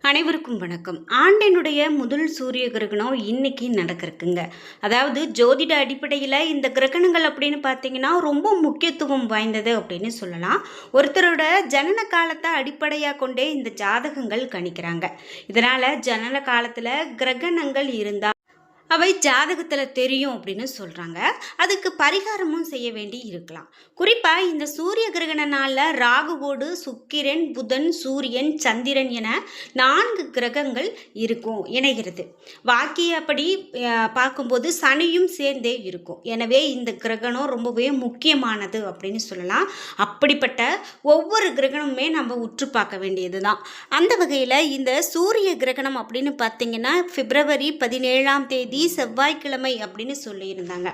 அனைவருக்கும் வணக்கம். ஆண்டினுடைய முதல் சூரிய கிரகணம் இன்னைக்கு நடக்கிறதுக்குங்க. அதாவது ஜோதிட அடிப்படையில் இந்த கிரகணங்கள் அப்படின்னு பார்த்தீங்கன்னா ரொம்ப முக்கியத்துவம் வாய்ந்தது அப்படின்னு சொல்லலாம். ஒருத்தரோட ஜனன காலத்தை அடிப்படையாக கொண்டே இந்த ஜாதகங்கள் கணிக்கிறாங்க. இதனால் ஜனன காலத்தில் கிரகணங்கள் இருந்தால் அவை ஜாதகத்தில் தெரியும் அப்படின்னு சொல்கிறாங்க. அதுக்கு பரிகாரமும் செய்ய வேண்டி இருக்கலாம். குறிப்பாக இந்த சூரிய கிரகண நாளில் ராகுவோடு சுக்கிரன், புதன், சூரியன், சந்திரன் என 4 கிரகங்கள் இருக்கும் இணைகிறது. வாக்கியப்படி பார்க்கும்போது சனியும் சேர்ந்தே இருக்கும். எனவே இந்த கிரகணம் ரொம்பவே முக்கியமானது அப்படின்னு சொல்லலாம். அப்படிப்பட்ட ஒவ்வொரு கிரகணமுமே நம்ம உற்று பார்க்க வேண்டியது தான். அந்த வகையில் இந்த சூரிய கிரகணம் அப்படின்னு பார்த்தீங்கன்னா பிப்ரவரி 17ஆம் தேதி செவ்வாய்க்கிழமை அப்படின்னு சொல்லியிருந்தாங்க.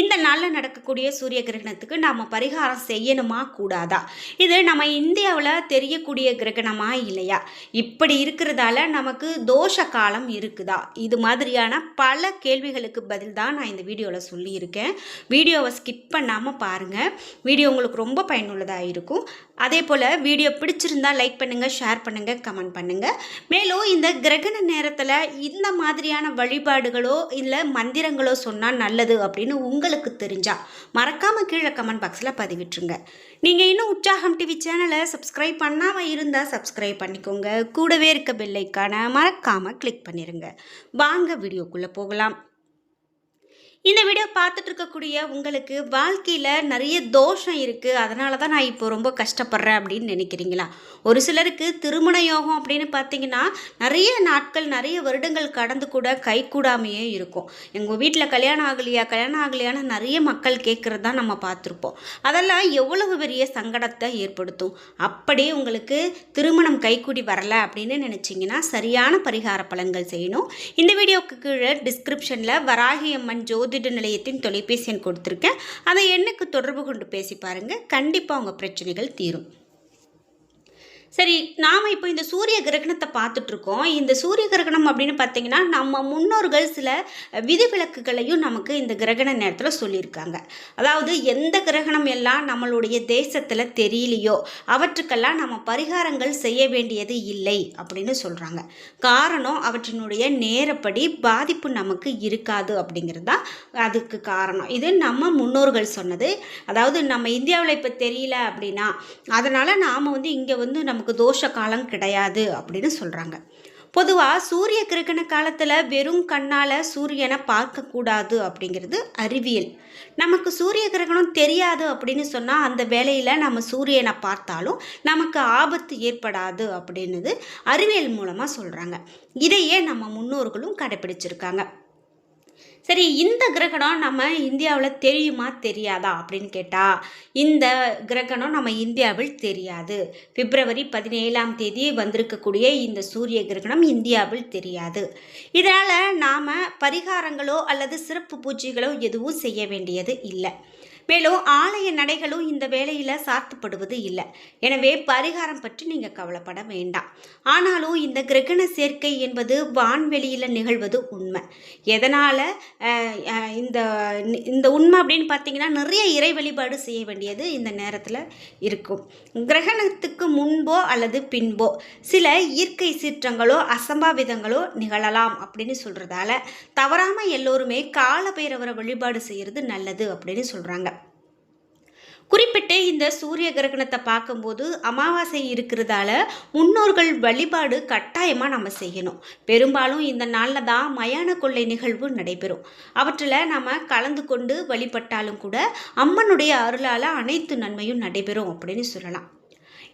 இந்த நாளில் நடக்கக்கூடிய சூரிய கிரகணத்துக்கு நாம் பரிகாரம் செய்யணுமா கூடாதா? இது நம்ம இந்தியாவில் தெரியக்கூடிய கிரகணமா இல்லையா? இப்படி இருக்கிறதால நமக்கு தோஷ காலம் இருக்குதா? இது மாதிரியான பல கேள்விகளுக்கு பதில் தான் நான் இந்த வீடியோவில் சொல்லியிருக்கேன். வீடியோவை ஸ்கிப் பண்ணாமல் பாருங்கள். வீடியோ உங்களுக்கு ரொம்ப பயனுள்ளதாக இருக்கும். அதே போல் வீடியோ பிடிச்சிருந்தால் லைக் பண்ணுங்கள், ஷேர் பண்ணுங்கள், கமெண்ட் பண்ணுங்கள். மேலும் இந்த கிரகண நேரத்தில் இந்த மாதிரியான வழிபாடுகளோ இல்லை மந்திரங்களோ சொன்னால் நல்லது அப்படின்னு உங்களுக்கு தெரிஞ்சால் மறக்காமல் கீழே கமெண்ட் பாக்ஸில் பதிவிட்டுருங்க. நீங்கள் இன்னும் உற்சாகம் டிவி சேனலை சப்ஸ்கிரைப் பண்ணாமல் இருந்தால் சப்ஸ்கிரைப் பண்ணிக்கோங்க. கூடவே இருக்க பெல் ஐகானை மறக்காமல் கிளிக் பண்ணிடுங்க. வாங்க வீடியோக்குள்ளே போகலாம். இந்த வீடியோ பார்த்துட்டு இருக்கக்கூடிய உங்களுக்கு வாழ்க்கையில் நிறைய தோஷம் இருக்குது, அதனால தான் நான் இப்போ ரொம்ப கஷ்டப்படுறேன் அப்படின்னு நினைக்கிறீங்களா? ஒரு சிலருக்கு திருமண யோகம் அப்படின்னு பார்த்தீங்கன்னா நிறைய நாட்கள் நிறைய வருடங்கள் கடந்து கூட கை கூடாமையே இருக்கும். எங்கள் வீட்டில் கல்யாணம் ஆகலையான்னு நிறைய மக்கள் கேட்குறது தான் நம்ம பார்த்துருப்போம். அதெல்லாம் எவ்வளவு பெரிய சங்கடத்தை ஏற்படுத்தும். அப்படி உங்களுக்கு திருமணம் கைக்கூடி வரலை அப்படின்னு நினச்சிங்கன்னா சரியான பரிகார பலன்கள் செய்யணும். இந்த வீடியோவுக்கு கீழே டிஸ்கிரிப்ஷனில் வராகி அம்மன் ஜோதிட நிலையத்தின் தொலைபேசி எண் கொடுத்துருக்கேன். அதை எண்ணுக்கு தொடர்பு கொண்டு பேசி பாருங்கள். கண்டிப்பாக உங்கள் பிரச்சனைகள் தீரும். சரி, நாம் இப்போ இந்த சூரிய கிரகணத்தை பார்த்துட்ருக்கோம். இந்த சூரிய கிரகணம் அப்படின்னு பார்த்தீங்கன்னா நம்ம முன்னோர்கள் சில விதிவிலக்குகளையும் நமக்கு இந்த கிரகண நேரத்தில் சொல்லியிருக்காங்க. அதாவது எந்த கிரகணம் எல்லாம் நம்மளுடைய தேசத்தில் தெரியலையோ அவற்றுக்கெல்லாம் நம்ம பரிகாரங்கள் செய்ய வேண்டியது இல்லை அப்படின்னு சொல்கிறாங்க. காரணம் அவற்றினுடைய நேரப்படி பாதிப்பு நமக்கு இருக்காது அப்படிங்கிறது தான் அதுக்கு காரணம். இது நம்ம முன்னோர்கள் சொன்னது. அதாவது நம்ம இந்தியாவில் இப்போ தெரியல அப்படின்னா அதனால் நாம் இங்கே நமக்கு தோஷ காலம் கிடையாது அப்படின்னு சொல்கிறாங்க. பொதுவாக சூரிய கிரகண காலத்தில் வெறும் கண்ணால் சூரியனை பார்க்கக்கூடாது அப்படிங்கிறது அறிவியல். நமக்கு சூரிய கிரகணம் தெரியாது அப்படின்னு சொன்னால் அந்த வேளையில் நம்ம சூரியனை பார்த்தாலும் நமக்கு ஆபத்து ஏற்படாது அப்படின்னுது அறிவியல் மூலமாக சொல்கிறாங்க. இதையே நம்ம முன்னோர்களும் கடைப்பிடிச்சிருக்காங்க. சரி, இந்த கிரகணம் நம்ம இந்தியாவில் தெரியுமா தெரியாதா அப்படின்னு கேட்டால் இந்த கிரகணம் நம்ம இந்தியாவில் தெரியாது. பிப்ரவரி 17ஆம் தேதி வந்திருக்கக்கூடிய இந்த சூரிய கிரகணம் இந்தியாவில் தெரியாது. இதனால் நாம் பரிகாரங்களோ அல்லது சிறப்பு பூஜைகளோ எதுவும் செய்ய வேண்டியது இல்லை. மேலும் ஆலய நடைகளும் இந்த வேளையில் சாத்தப்படுவது இல்லை. எனவே பரிகாரம் பற்றி நீங்கள் கவலைப்பட வேண்டாம். ஆனாலும் இந்த கிரகண சேர்க்கை என்பது வான்வெளியில் நிகழ்வது உண்மை. எதனால் இந்த இந்த உண்மை அப்படின்னு பார்த்தீங்கன்னா நிறைய இறை வழிபாடு செய்ய வேண்டியது இந்த நேரத்தில் இருக்கும். கிரகணத்துக்கு முன்போ அல்லது பின்போ சில இயற்கை சீற்றங்களோ அசம்பாவிதங்களோ நிகழலாம் அப்படின்னு சொல்கிறதால தவறாமல் எல்லோருமே காலபைரவரை வழிபாடு செய்கிறது நல்லது அப்படின்னு சொல்கிறாங்க. குறிப்பிட்டு இந்த சூரிய கிரகணத்தை பார்க்கும்போது அமாவாசை இருக்கிறதால முன்னோர்கள் வழிபாடு கட்டாயமாக நம்ம செய்யணும். பெரும்பாலும் இந்த நாளில் தான் மயான கொள்ளை நிகழ்வு நடைபெறும். அவற்றில் நம்ம கலந்து கொண்டு வழிபட்டாலும் கூட அம்மனுடைய அருளால் அனைத்து நன்மையும் நடைபெறும் அப்படின்னு சொல்லலாம்.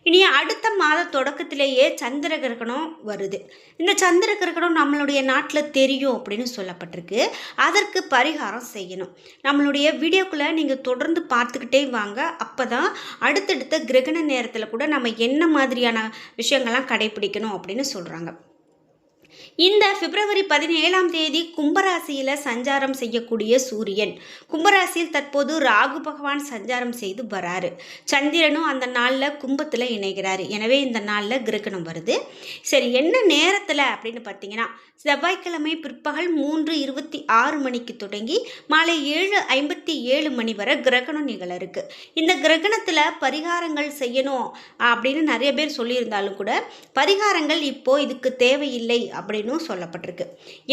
இனி அடுத்த மாத தொடக்கத்திலேயே சந்திர கிரகணம் வருது. இந்த சந்திர கிரகணம் நம்மளுடைய நாட்டில் தெரியும் அப்படின்னு சொல்லப்பட்டிருக்கு. அதற்கு பரிகாரம் செய்யணும். நம்மளுடைய வீடியோக்குள்ளே நீங்கள் தொடர்ந்து பார்த்துக்கிட்டே வாங்க. அப்போ தான் அடுத்தடுத்த கிரகண நேரத்தில் கூட நம்ம என்ன மாதிரியான விஷயங்கள்லாம் கடைபிடிக்கணும் அப்படின்னு சொல்கிறாங்க. இந்த பிப்ரவரி 17ஆம் தேதி கும்பராசியில் சஞ்சாரம் செய்யக்கூடிய சூரியன் கும்பராசியில் தற்போது ராகு பகவான் சஞ்சாரம் செய்து வராரு. சந்திரனும் அந்த நாளில் கும்பத்தில் இணைகிறாரு. எனவே இந்த நாளில் கிரகணம் வருது. சரி, என்ன நேரத்தில் அப்படின்னு பார்த்தீங்கன்னா, செவ்வாய்க்கிழமை பிற்பகல் 3:26 மணிக்கு தொடங்கி மாலை 7:57 மணி வரை கிரகணம் நிகழ இருக்கு. இந்த கிரகணத்தில் பரிகாரங்கள் செய்யணும் அப்படின்னு நிறைய பேர் சொல்லியிருந்தாலும் கூட பரிகாரங்கள் இப்போ இதுக்கு தேவையில்லை அப்படின்னு சொல்லப்பட்டிருக்கு.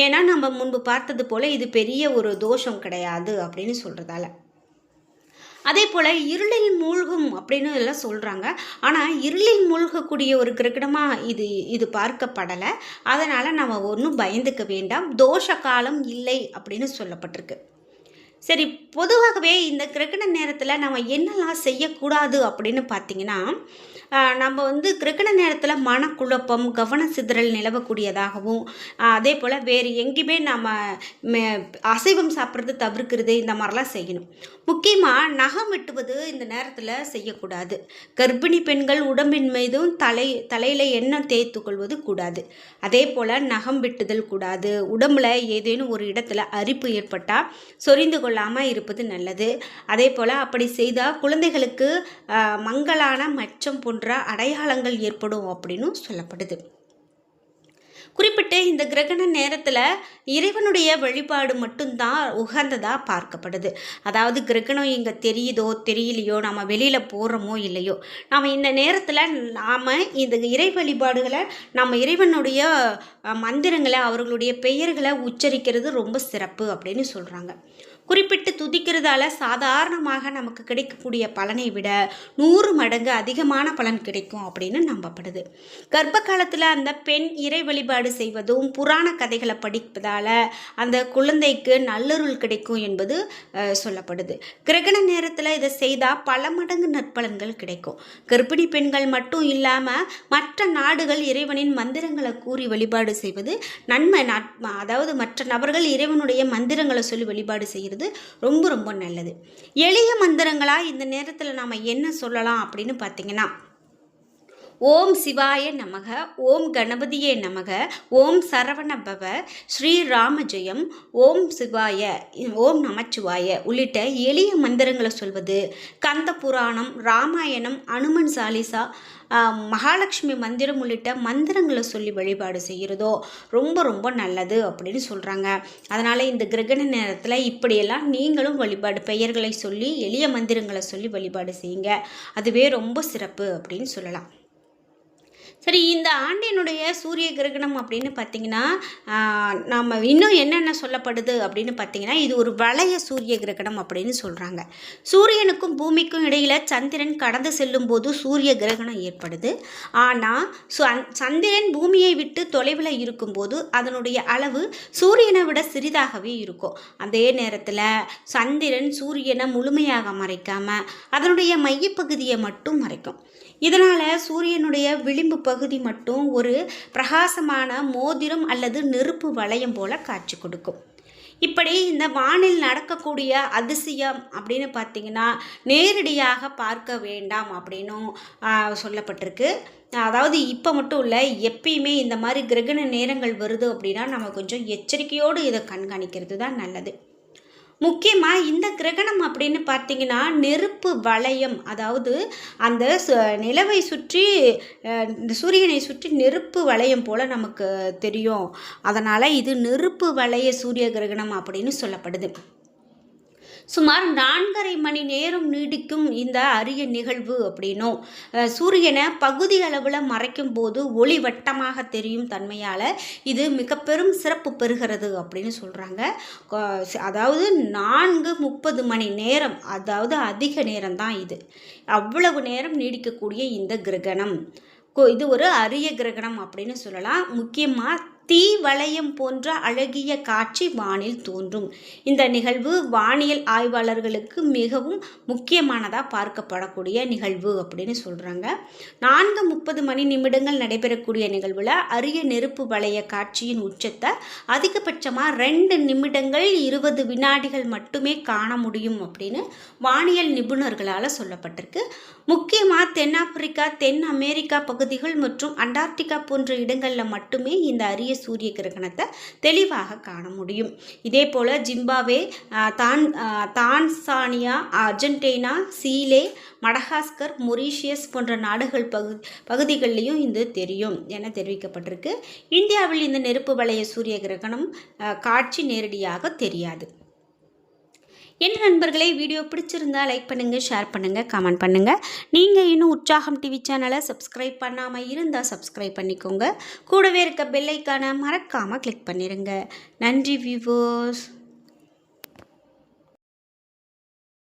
ஏன்னா நம்ம முன்பு பார்த்தது போல இது பெரிய ஒரு தோஷம் கிடையாது அப்படின்னு சொல்றதால. அதே போல் இருளில் மூழ்கும் அப்படின்னு எல்லாம் சொல்கிறாங்க. ஆனால் இருளில் மூழ்கக்கூடிய ஒரு கிரகணமாக இது பார்க்கப்படலை. அதனால் நம்ம ஒன்றும் பயந்துக்க வேண்டாம். தோஷ காலம் இல்லை அப்படின்னு சொல்லப்பட்டிருக்கு. சரி, பொதுவாகவே இந்த கிரகண நேரத்தில் நம்ம என்னெல்லாம் செய்யக்கூடாது அப்படின்னு பார்த்தீங்கன்னா, நம்ம கிரகண நேரத்தில் மனக்குழப்பம், கவன சிதறல் நிலவக்கூடியதாகவும், அதே போல் வேறு எங்கேயுமே நம்ம அசைவம் சாப்பிட்றது தவிர்க்கிறது, இந்த மாதிரிலாம் செய்யணும். முக்கியமாக நகம் வெட்டுவது இந்த நேரத்தில் செய்யக்கூடாது. கர்ப்பிணி பெண்கள் உடம்பின் மீதும் தலையில் எண்ணெய் தேய்த்து கொள்வது கூடாது. அதே போல் நகம் வெட்டுதல் கூடாது. உடம்புல ஏதேனும் ஒரு இடத்துல அரிப்பு ஏற்பட்டால் சொரிந்து கொள்ளாமல் இருப்பது நல்லது. அதே போல் அப்படி செய்தால் குழந்தைகளுக்கு மங்கலான மச்சம் போன்ற அடையாளங்கள் ஏற்படும் அப்படின்னு சொல்லப்படுது. குறிப்பிட்டு இந்த கிரகண நேரத்தில் இறைவனுடைய வழிபாடு மட்டும்தான் உகந்ததாக பார்க்கப்படுது. அதாவது கிரகணம் இங்கே தெரியுதோ தெரியலையோ, நம்ம வெளியில் போகிறோமோ இல்லையோ, நாம் இந்த நேரத்தில் நாம் இந்த இறை வழிபாடுகளை, நம்ம இறைவனுடைய மந்திரங்களை, அவர்களுடைய பெயர்களை உச்சரிக்கிறது ரொம்ப சிறப்பு அப்படின்னு சொல்கிறாங்க. குறிப்பிட்டு துதிக்கிறதால சாதாரணமாக நமக்கு கிடைக்கக்கூடிய பலனை விட 100 மடங்கு அதிகமான பலன் கிடைக்கும் அப்படின்னு நம்பப்படுது. கர்ப்ப காலத்தில் அந்த பெண் இறை வழிபாடு செய்வதும் புராண கதைகளை படிப்பதால் அந்த குழந்தைக்கு நல்லருள் கிடைக்கும் என்பது சொல்லப்படுது. கிரகண நேரத்தில் இதை செய்தால் பல மடங்கு நற்பலன்கள் கிடைக்கும். கர்ப்பிணி பெண்கள் மட்டும் இல்லாமல் மற்ற நாடுகள் இறைவனின் மந்திரங்களை கூறி வழிபாடு செய்வது நன்மை. அதாவது மற்ற நபர்கள் இறைவனுடைய மந்திரங்களை சொல்லி வழிபாடு செய்கிறது ரொம்ப ரொம்ப நல்லது. எளிய மந்திரங்களா இந்த நேரத்தில் நாம என்ன சொல்லலாம் அப்படின்னு பார்த்தீங்கன்னா, ஓம் சிவாய நமக, ஓம் கணபதியே நமக, ஓம் சரவண பவ, ஸ்ரீராம ஜெயம், ஓம் சிவாய, ஓம் நமச்சிவாய உள்ளிட்ட எளிய மந்திரங்களை சொல்வது, கந்த புராணம், ராமாயணம், அனுமன் சாலிசா, மகாலட்சுமி மந்திரம் உள்ளிட்ட மந்திரங்களை சொல்லி வழிபாடு செய்கிறதோ ரொம்ப ரொம்ப நல்லது அப்படின்னு சொல்கிறாங்க. அதனால் இந்த கிரகண நேரத்தில் இப்படியெல்லாம் நீங்களும் வழிபாடு பெயர்களை சொல்லி எளிய மந்திரங்களை சொல்லி வழிபாடு செய்யுங்க. அதுவே ரொம்ப சிறப்பு அப்படின்னு சொல்லலாம். சரி, இந்த ஆண்டினுடைய சூரிய கிரகணம் அப்படின்னு பார்த்தீங்கன்னா, நம்ம இன்னும் என்னென்ன சொல்லப்படுது அப்படின்னு பார்த்தீங்கன்னா, இது ஒரு வளைய சூரிய கிரகணம் அப்படின்னு சொல்கிறாங்க. சூரியனுக்கும் பூமிக்கும் இடையில் சந்திரன் கடந்து செல்லும் போது சூரிய கிரகணம் ஏற்படுது. ஆனால் சந்திரன் பூமியை விட்டு தொலைவில் இருக்கும்போது அதனுடைய அளவு சூரியனை விட சிறிதாகவே இருக்கும். அதே நேரத்தில் சந்திரன் சூரியனை முழுமையாக மறைக்காமல் அதனுடைய மையப்பகுதியை மட்டும் மறைக்கும். இதனால் சூரியனுடைய விளிம்பு பகுதி மட்டும் ஒரு பிரகாசமான மோதிரம் அல்லது நெருப்பு வளையம் போல காட்சி கொடுக்கும். இப்படி இந்த வானில் நடக்கக்கூடிய அதிசயம் அப்படின்னு பார்த்தீங்கன்னா, நேரடியாக பார்க்க வேண்டாம் அப்படின்னும் சொல்லப்பட்டிருக்கு. அதாவது இப்போ மட்டும் இல்லை, எப்பயுமே இந்த மாதிரி கிரகண நேரங்கள் வருது அப்படின்னா நம்ம கொஞ்சம் எச்சரிக்கையோடு இதை கண்காணிக்கிறது தான் நல்லது. முக்கியமாக இந்த கிரகணம் அப்படின்னு பார்த்தீங்கன்னா, நெருப்பு வளையம், அதாவது அந்த நிலவை சுற்றி சூரியனை சுற்றி நெருப்பு வளையம் போல் நமக்கு தெரியும். அதனால் இது நெருப்பு வளைய சூரிய கிரகணம் அப்படின்னு சொல்லப்படுது. சுமார் 4.5 மணி நேரம் நீடிக்கும் இந்த அரிய நிகழ்வு அப்படின்னும், சூரியனை பகுதி அளவில் மறைக்கும் போது ஒளி வட்டமாக தெரியும் தன்மையால் இது மிக பெரும் சிறப்பு பெறுகிறது அப்படின்னு சொல்கிறாங்க. அதாவது 4:30 மணி நேரம், அதாவது அதிக நேரம் தான் இது. அவ்வளவு நேரம் நீடிக்கக்கூடிய இந்த கிரகணம் இது ஒரு அரிய கிரகணம் அப்படின்னு சொல்லலாம். முக்கியமாக தீ வளையம் போன்ற அழகிய காட்சி வானில் தோன்றும். இந்த நிகழ்வு வானியல் ஆய்வாளர்களுக்கு மிகவும் முக்கியமானதாக பார்க்கப்படக்கூடிய நிகழ்வு அப்படின்னு சொல்கிறாங்க. 4:30 மணி நிமிடங்கள் நடைபெறக்கூடிய நிகழ்வில் அரிய நெருப்பு வளைய காட்சியின் உச்சத்தை அதிகபட்சமாக 2 நிமிடங்கள் 20 வினாடிகள் மட்டுமே காண முடியும் அப்படின்னு வானியல் நிபுணர்களால் சொல்லப்பட்டிருக்கு. முக்கியமாக தென்னாப்பிரிக்கா, தென் அமெரிக்கா பகுதிகள் மற்றும் அண்டார்டிகா போன்ற இடங்களில் மட்டுமே இந்த அரிய சூரிய கிரகணத்தை தெளிவாக காண முடியும். இதே போல் Zimbabwe, Tanzania, Argentina, Chile, Madagascar, Mauritius போன்ற நாடுகள் பகுதிகளிலையும் இது தெரியும் என தெரிவிக்கப்பட்டிருக்கு. இந்தியாவில் இந்த நெருப்பு வளைய சூரிய கிரகணம் காட்சி நேரடியாக தெரியாது. என்ன நண்பர்களே, வீடியோ பிடிச்சிருந்தா லைக் பண்ணுங்கள், ஷேர் பண்ணுங்கள், கமெண்ட் பண்ணுங்கள். நீங்கள் இன்னும் உற்சாகம் டிவி சேனலை சப்ஸ்கிரைப் பண்ணாமல் இருந்தால் சப்ஸ்கிரைப் பண்ணிக்கோங்க. கூடவே இருக்க பெல் ஐக்கானை மறக்காமல் கிளிக் பண்ணிடுங்க. நன்றி வியூவர்ஸ்.